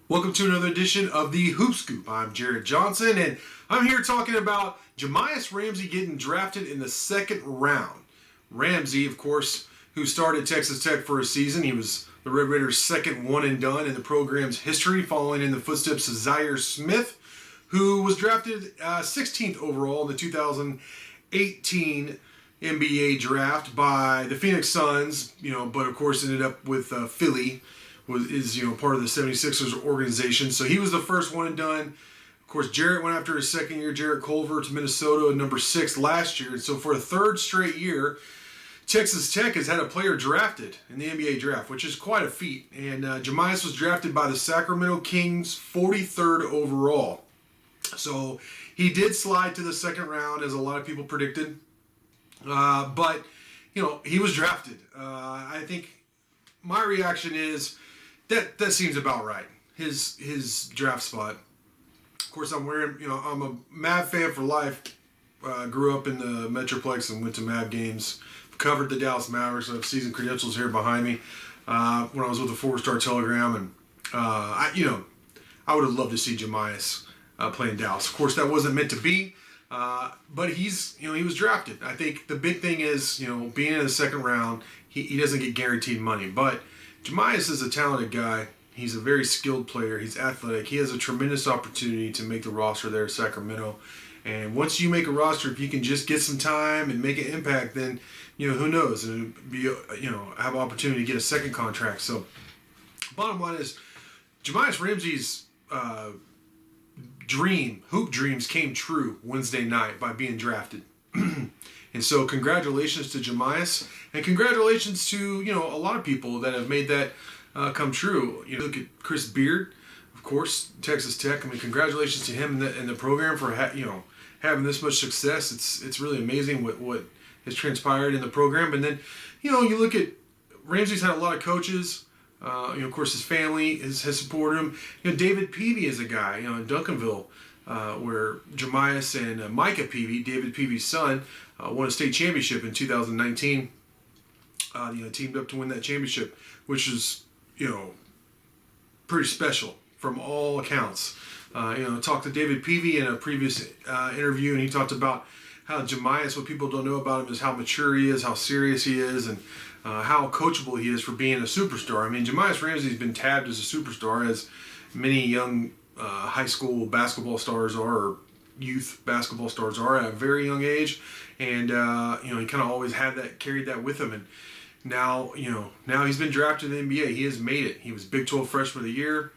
Welcome to another edition of the Hoop Scoop. I'm Jarret Johnson, and I'm here talking about Jahmi'us Ramsey getting drafted in the second round. Ramsey, of course, who started Texas Tech for a season. He was the Red Raiders' second one and done in the program's history, following in the footsteps of Zhaire Smith, who was drafted 16th overall in the 2018 NBA draft by the Phoenix Suns, but of course ended up with Philly. Is part of the 76ers organization. So he was the first one and done. Of course, Jarrett went after his second year. Jarret Culver to Minnesota, number 6 last year. And so for a third straight year, Texas Tech has had a player drafted in the NBA draft, which is quite a feat. And Jahmi'us was drafted by the Sacramento Kings, 43rd overall. So he did slide to the second round, as a lot of people predicted. But he was drafted. I think my reaction is, that seems about right. His draft spot. Of course, I'm a Mav fan for life. Grew up in the Metroplex and went to Mav games. Covered the Dallas Mavericks. I have season credentials here behind me. When I was with the 4-Star Telegram, and I would have loved to see Jahmi'us play in Dallas. Of course, that wasn't meant to be. But he was drafted. I think the big thing is, being in the second round, he doesn't get guaranteed money, but Jahmi'us is a talented guy. He's a very skilled player. He's athletic. He has a tremendous opportunity to make the roster there at Sacramento. And once you make a roster, if you can just get some time and make an impact, then who knows? And be have an opportunity to get a second contract. So, bottom line is, Jahmi'us Ramsey's hoop dreams came true Wednesday night by being drafted. And so congratulations to Jahmi'us, and congratulations to, a lot of people that have made that come true. Look at Chris Beard, of course, Texas Tech. I mean, congratulations to him and the program for having this much success. It's really amazing what has transpired in the program. And then, you look at Ramsey's had a lot of coaches. Of course, his family has supported him. David Peavy is a guy, in Duncanville, where Jahmi'us and Micah Peavy, David Peavy's son, won a state championship in 2019. Teamed up to win that championship, which is, pretty special from all accounts. Talked to David Peavy in a previous interview, and he talked about how Jahmi'us, what people don't know about him is how mature he is, how serious he is, and how coachable he is for being a superstar. I mean, Jahmi'us Ramsey's been tabbed as a superstar, as many young high school basketball stars are, or youth basketball stars are, at a very young age. And he kind of always carried that with him. And now he's been drafted in the NBA. He has made it. He was Big 12 Freshman of the Year.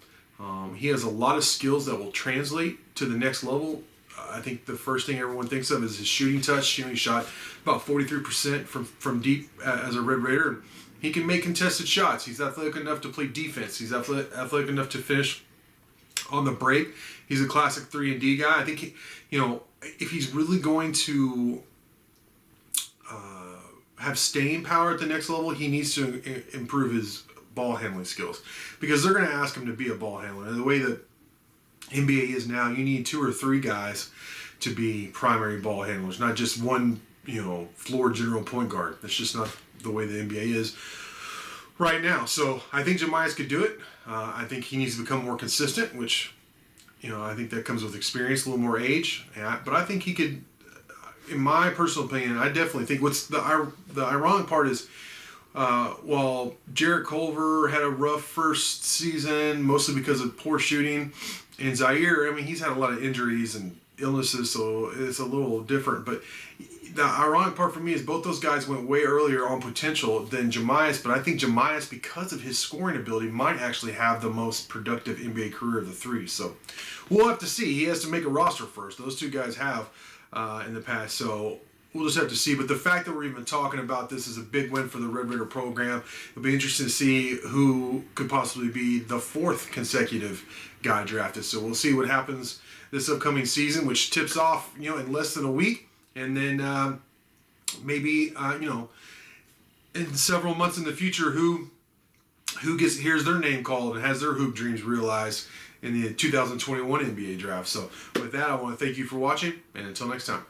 He has a lot of skills that will translate to the next level. I think the first thing everyone thinks of is his shooting touch. He shot about 43% from deep as a Red Raider. He can make contested shots. He's athletic enough to play defense. He's athletic enough to finish on the break. He's a classic 3-and-D guy. I think if he's really going to have staying power at the next level, he needs to improve his ball handling skills, because they're going to ask him to be a ball handler. And the way that NBA is now, you need 2 or 3 guys to be primary ball handlers, not just one, floor general point guard. That's just not the way the NBA is right now. So I think Jahmi'us could do it. I think he needs to become more consistent, which, I think that comes with experience, a little more age. But I think he could, in my personal opinion, I definitely think what's the ironic part is, while Jarret Culver had a rough first season, mostly because of poor shooting, and Zhaire, he's had a lot of injuries and illnesses, so it's a little different. But the ironic part for me is both those guys went way earlier on potential than Jahmi'us, but I think Jahmi'us, because of his scoring ability, might actually have the most productive NBA career of the 3. So we'll have to see. He has to make a roster first. Those 2 guys have in the past, so we'll just have to see. But the fact that we're even talking about this is a big win for the Red Raider program. It'll be interesting to see who could possibly be the 4th consecutive guy drafted. So we'll see what happens this upcoming season, which tips off, in less than a week. And then maybe, in several months in the future, who hears their name called and has their hoop dreams realized in the 2021 NBA draft. So with that, I want to thank you for watching, and until next time.